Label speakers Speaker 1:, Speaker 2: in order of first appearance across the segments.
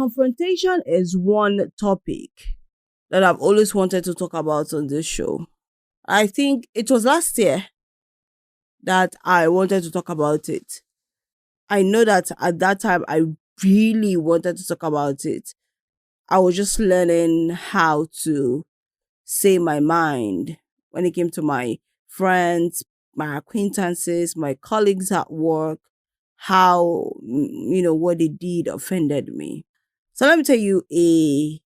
Speaker 1: confrontation is one topic that I've always wanted to talk about on this show. I think it was last year that I wanted to talk about it. I know that at that time I really wanted to talk about it. I was just learning how to say my mind when it came to my friends, my acquaintances, my colleagues at work, how, what they did offended me. So let me tell you a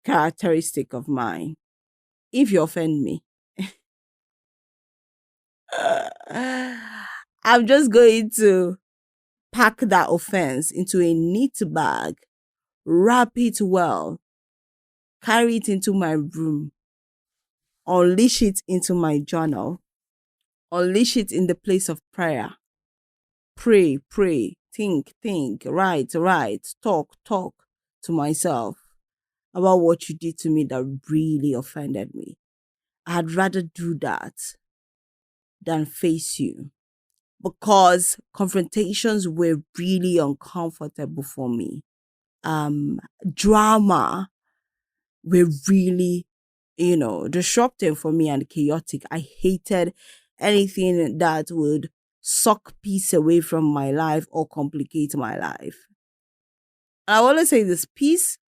Speaker 1: characteristic of mine. If you offend me, I'm just going to pack that offense into a neat bag, wrap it well, carry it into my room, unleash it into my journal, unleash it in the place of prayer. Pray, think, write, talk to myself about what you did to me that really offended me. I'd rather do that than face you, because confrontations were really uncomfortable for me. Drama were really, disruptive for me and chaotic. I hated anything that would suck peace away from my life or complicate my life. I always say this: peace.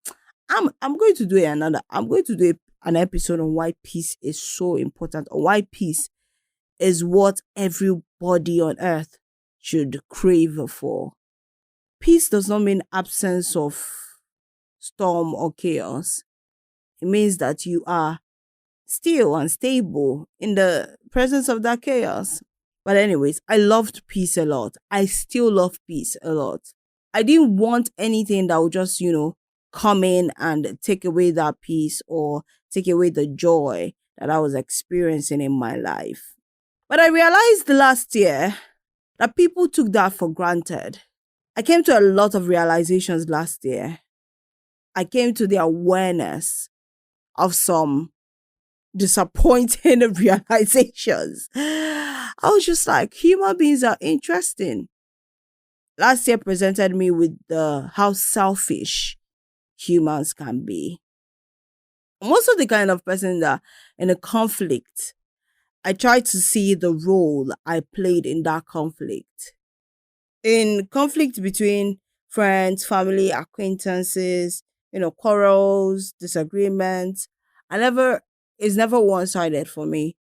Speaker 1: I'm going to do another. I'm going to do an episode on why peace is so important, or why peace is what everybody on earth should crave for. Peace does not mean absence of storm or chaos. It means that you are still and stable in the presence of that chaos. But anyways, I loved peace a lot. I still love peace a lot. I didn't want anything that would just, come in and take away that peace or take away the joy that I was experiencing in my life. But I realized last year that people took that for granted. I came to a lot of realizations last year. I came to the awareness of some disappointing realizations. I was just like, human beings are interesting. Last year presented me with how selfish humans can be. I'm also the kind of person that in a conflict, I try to see the role I played in that conflict. In conflict between friends, family, acquaintances, quarrels, disagreements, it's never one-sided for me.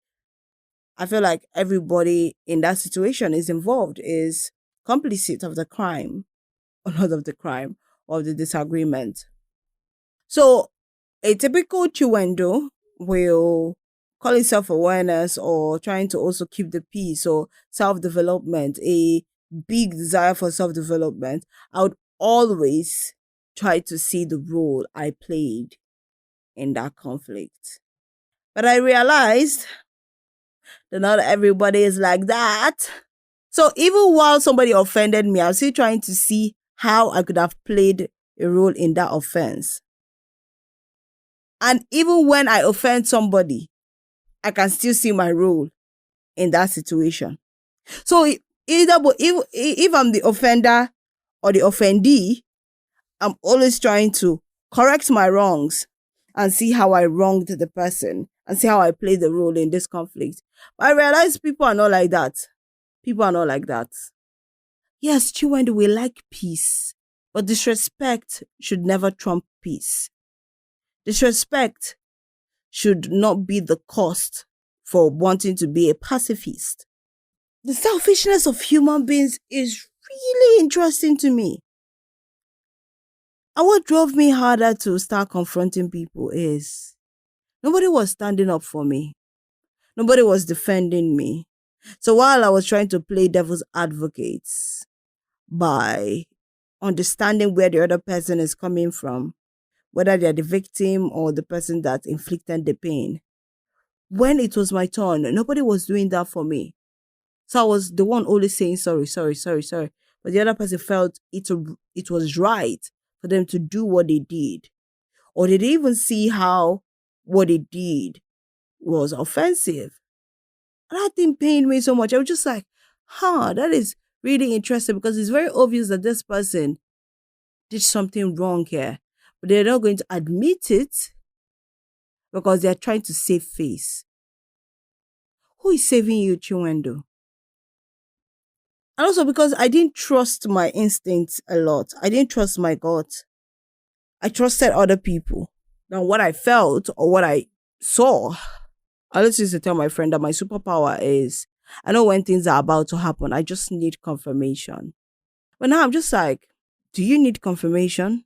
Speaker 1: I feel like everybody in that situation is involved, is complicit of the crime, or not of the crime, or the disagreement. So a typical Chiwendu will call it self-awareness or trying to also keep the peace or self-development, a big desire for self-development. I would always try to see the role I played in that conflict. But I realized that not everybody is like that. So even while somebody offended me, I was still trying to see how I could have played a role in that offense. And even when I offend somebody, I can still see my role in that situation. So if I'm the offender or the offendee, I'm always trying to correct my wrongs and see how I wronged the person and see how I played the role in this conflict. But I realize people are not like that. People are not like that. Yes, Chiwendu, we like peace, but disrespect should never trump peace. Disrespect should not be the cost for wanting to be a pacifist. The selfishness of human beings is really interesting to me. And what drove me harder to start confronting people is nobody was standing up for me. Nobody was defending me. So while I was trying to play devil's advocate by understanding where the other person is coming from, whether they're the victim or the person that inflicted the pain, when it was my turn, nobody was doing that for me. So I was the one always saying sorry. But the other person felt it was right for them to do what they did. Or they didn't even see how what they did was offensive. And that thing pained me so much. I was just like, that is really interesting, because it's very obvious that this person did something wrong here. But they're not going to admit it because they're trying to save face. Who is saving you, Chinwendu? And also because I didn't trust my instincts a lot. I didn't trust my gut. I trusted other people than what I felt or what I saw. I always used to tell my friend that my superpower is I know when things are about to happen. I just need confirmation. But now I'm just like, do you need confirmation?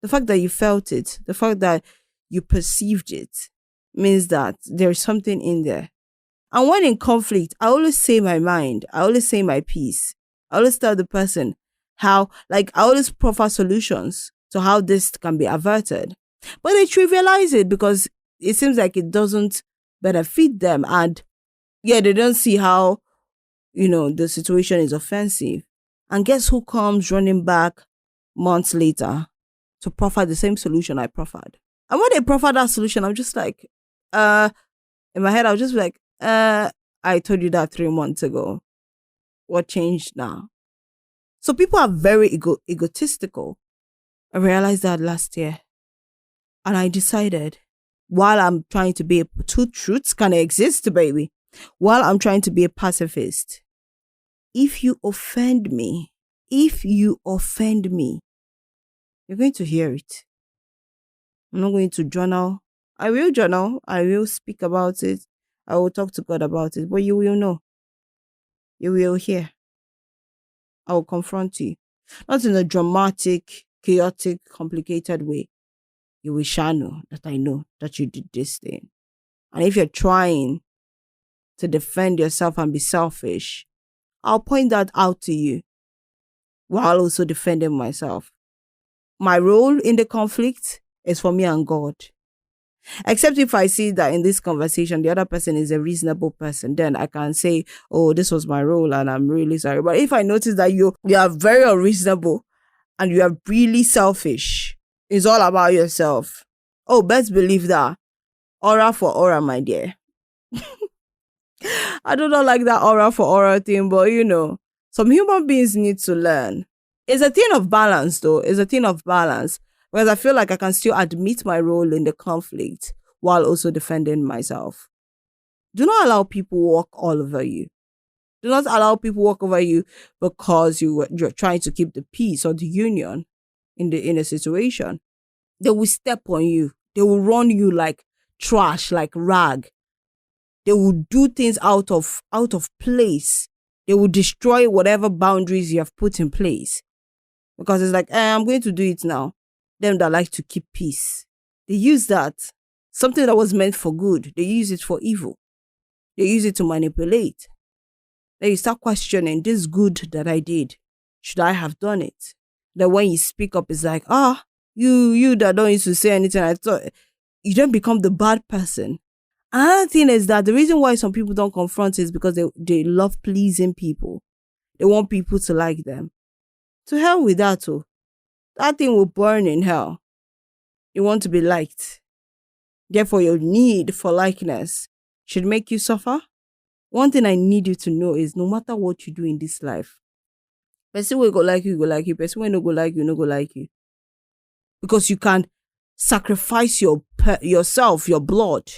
Speaker 1: The fact that you felt it, the fact that you perceived it means that there's something in there. And when in conflict, I always say my mind. I always say my piece. I always tell the person how, like, I always proffer solutions to how this can be averted. But they trivialize it because it seems like it doesn't benefit them. And yeah, they don't see how, the situation is offensive. And guess who comes running back months later to proffer the same solution I proffered? And when they proffer that solution, I'm just like, in my head, I was just like, I told you that 3 months ago. What changed now? So people are very egotistical. I realized that last year. And I decided, while I'm trying to be two truths can exist, baby. While I'm trying to be a pacifist, if you offend me, you're going to hear it. I'm not going to journal. I will journal. I will speak about it. I will talk to God about it. But you will know. You will hear. I will confront you. Not in a dramatic, chaotic, complicated way. You will shall know that I know that you did this thing. And if you're trying to defend yourself and be selfish, I'll point that out to you while also defending myself. My role in the conflict is for me and God. Except if I see that in this conversation, the other person is a reasonable person, then I can say, oh, this was my role and I'm really sorry. But if I notice that you are very unreasonable and you are really selfish, it's all about yourself. Oh, best believe that. Aura for aura, my dear. I do not like that aura for aura thing, but some human beings need to learn. It's a thing of balance, though. It's a thing of balance. Because I feel like I can still admit my role in the conflict while also defending myself. Do not allow people walk all over you. Do not allow people walk over you because you're trying to keep the peace or the union in a situation. They will step on you. They will run you like trash, like rag. They will do things out of place. They will destroy whatever boundaries you have put in place. Because it's like, I'm going to do it now. Them that like to keep peace. They use that. Something that was meant for good. They use it for evil. They use it to manipulate. Then you start questioning, this good that I did, should I have done it? Then when you speak up, it's like, you that don't used to say anything, I thought you don't become the bad person. Another thing is that the reason why some people don't confront is because they love pleasing people. They want people to like them. To hell with that, too. That thing will burn in hell. You want to be liked. Therefore, your need for likeness should make you suffer. One thing I need you to know is no matter what you do in this life, person will go like you, go like you. Person will no go like you, no go like you. Because you can sacrifice yourself, your blood.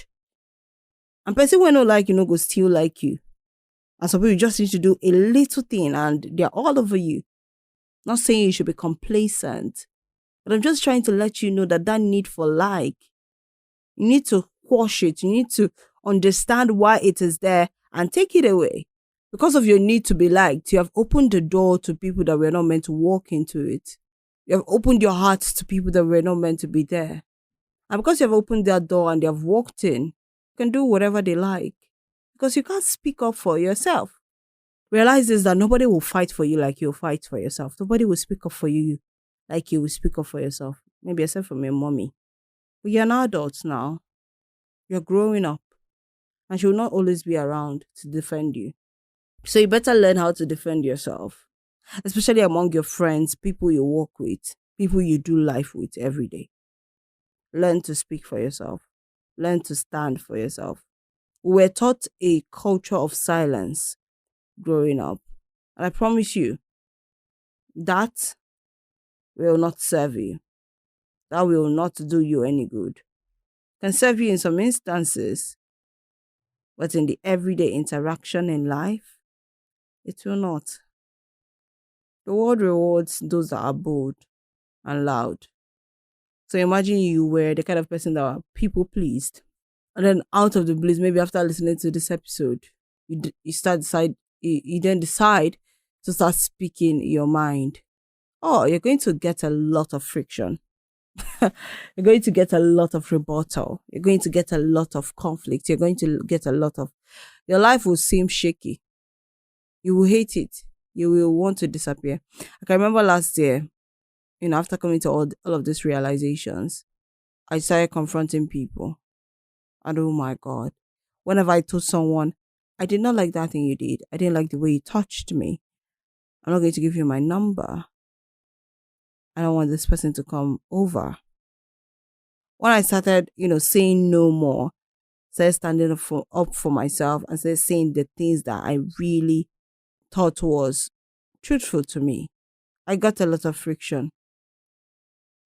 Speaker 1: And person will not like you, no go still like you. And some people just need to do a little thing and they're all over you. Not saying you should be complacent, but I'm just trying to let you know that need for like, you need to quash it. You need to understand why it is there and take it away. Because of your need to be liked, you have opened the door to people that were not meant to walk into it. You have opened your heart to people that were not meant to be there. And because you have opened that door and they have walked in, you can do whatever they like. Because you can't speak up for yourself. Realize this, that nobody will fight for you like you'll fight for yourself. Nobody will speak up for you like you will speak up for yourself. Maybe except for your mommy. But you're an adult now. You're growing up. And she will not always be around to defend you. So you better learn how to defend yourself. Especially among your friends, people you work with, people you do life with every day. Learn to speak for yourself. Learn to stand for yourself. We were taught a culture of silence growing up. And I promise you, that will not serve you. that will not do you any good. Can serve you in some instances, but in the everyday interaction in life, it will not. The world rewards those that are bold and loud. So imagine you were the kind of person that were people pleased, and then out of the blues, maybe after listening to this episode, you then decide to start speaking your mind. Oh, you're going to get a lot of friction. You're going to get a lot of rebuttal. You're going to get a lot of conflict. You're going to get a lot of, your life will seem shaky. You will hate it. You will want to disappear. I can remember last year, after coming to all of these realizations, I started confronting people. And oh my God, whenever I told someone, I did not like that thing you did. I didn't like the way you touched me. I'm not going to give you my number. I don't want this person to come over. When I started, saying no more, started standing up for myself and started saying the things that I really thought was truthful to me, I got a lot of friction.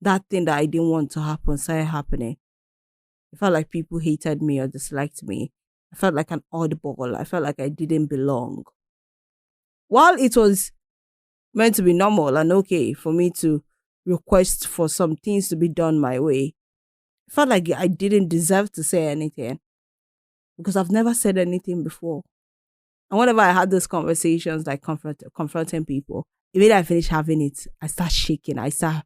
Speaker 1: That thing that I didn't want to happen started happening. I felt like people hated me or disliked me. I felt like an oddball. I felt like I didn't belong. While it was meant to be normal and okay for me to request for some things to be done my way, I felt like I didn't deserve to say anything because I've never said anything before. And whenever I had those conversations, like confronting people, immediately I finish having it, I start shaking. I start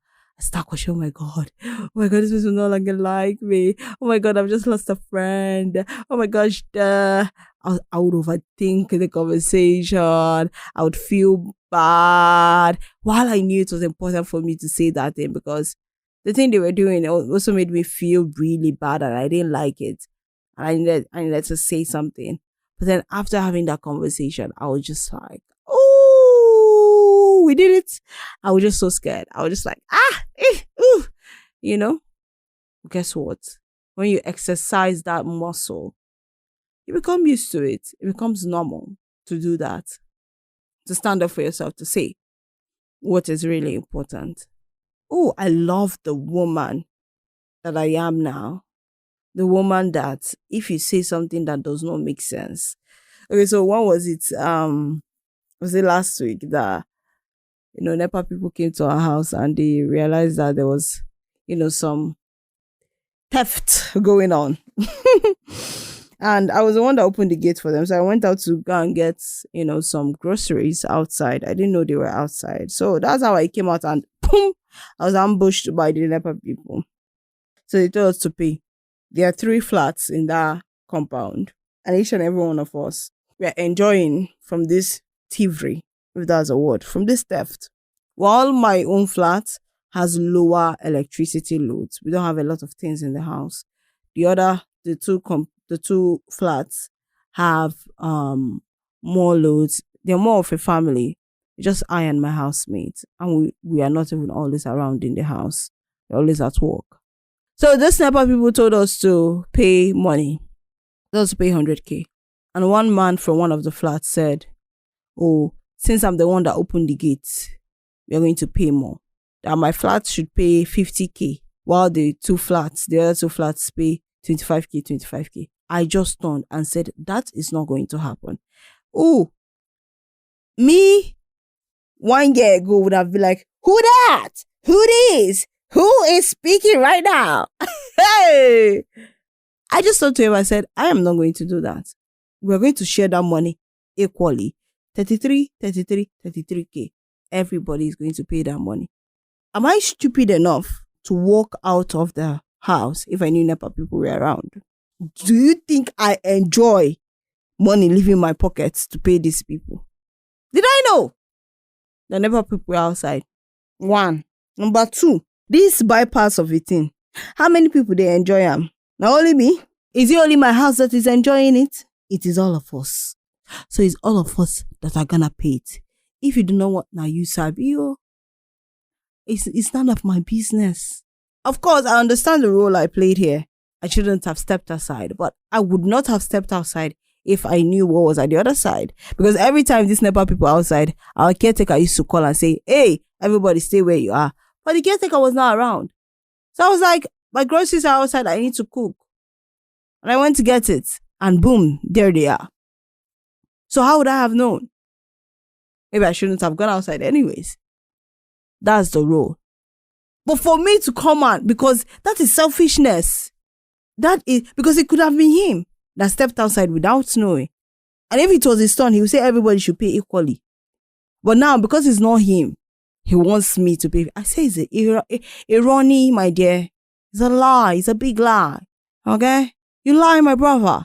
Speaker 1: questioning, oh my God, this person no longer like me. Oh my God, I've just lost a friend. Oh my gosh, I would overthink the conversation. I would feel bad. While I knew it was important for me to say that thing because the thing they were doing also made me feel really bad and I didn't like it. And I needed to say something. But then after having that conversation, I was just like, oh, we did it. I was just so scared. I was just like, Guess what? When you exercise that muscle, you become used to it. It becomes normal to do that. To stand up for yourself, to say what is really important. Oh, I love the woman that I am now. The woman that if you say something that does not make sense. Okay, so when was it? Was it last week that NEPA people came to our house and they realized that there was some theft going on. And I was the one that opened the gate for them. So I went out to go and get, some groceries outside. I didn't know they were outside. So that's how I came out and boom, I was ambushed by the NEPA people. So they told us to pay. There are 3 flats in that compound. And each and every one of us, we are enjoying from this thievery, if that's a word, from this theft. While my own flat has lower electricity loads, we don't have a lot of things in the house. The two flats have more loads. They're more of a family. Just I and my housemate, and we are not even always around in the house. We're always at work. So this NEPA people told us to pay money. Told us to pay 100K. And one man from one of the flats said, oh, since I'm the one that opened the gates, we're going to pay more. That my flat should pay 50K, while the other two flats pay 25K. I just turned and said, that is not going to happen. Oh, me 1 year ago would have been like, who that? Who this? Who is speaking right now? Hey! I just thought to him, I said, I am not going to do that. We're going to share that money equally. 33K. Everybody is going to pay that money. Am I stupid enough to walk out of the house if I knew NEPA people were around? Do you think I enjoy money leaving my pockets to pay these people? Did I know the NEPA people were outside? 1. Number 2, this bypass of a thing. How many people they enjoy them? Not only me. Is it only my house that is enjoying it? It is all of us. So it's all of us that are gonna pay it. If you do not want now, you sabi, it's none of my business. Of course, I understand the role I played here. I shouldn't have stepped aside, but I would not have stepped outside if I knew what was at the other side. Because every time these NEPA people outside, our caretaker used to call and say, hey, everybody stay where you are. But the caretaker was not around. So I was like, my groceries are outside, I need to cook. And I went to get it. And boom, there they are. So how would I have known? Maybe I shouldn't have gone outside anyways. That's the rule. But for me to come out, because that is selfishness. That is because it could have been him that stepped outside without knowing. And if it was his son, he would say everybody should pay equally. But now, because it's not him, he wants me to pay. I say it's irony, my dear. It's a lie. It's a big lie. Okay? You lie, my brother.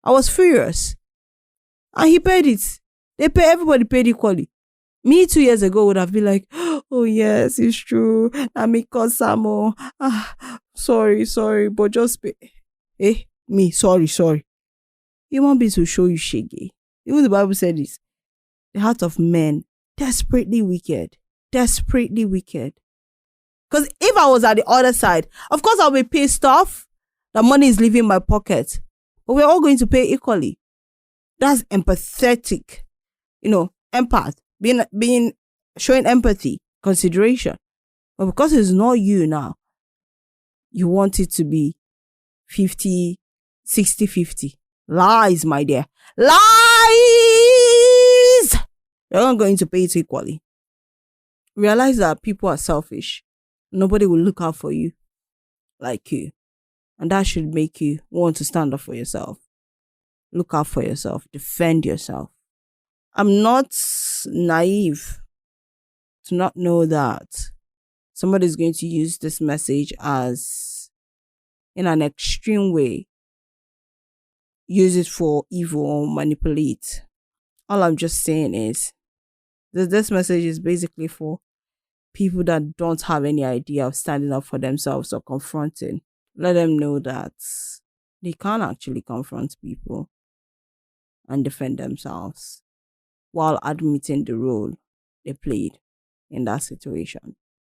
Speaker 1: I was furious. And he paid it. Everybody paid equally. Me 2 years ago would have been like, oh yes, it's true. I make Samo. Sorry, but just pay. Me, sorry. Human beings will show you shaggy. Even the Bible said this. The heart of men, desperately wicked. Desperately wicked. Because if I was at the other side, of course I'll be pissed off. The money is leaving my pocket. But we're all going to pay equally. That's empathetic. Empath. Being showing empathy, consideration. But because it's not you now, you want it to be 50, 60, 50. Lies, my dear. Lies! You're not going to pay it equally. Realize that people are selfish. Nobody will look out for you like you. And that should make you want to stand up for yourself. Look out for yourself. Defend yourself. I'm not naive to not know that somebody's going to use this message as, in an extreme way, use it for evil or manipulate. All I'm just saying is that this message is basically for people that don't have any idea of standing up for themselves or confronting. Let them know that they can't actually confront people and defend themselves while admitting the role they played in that situation.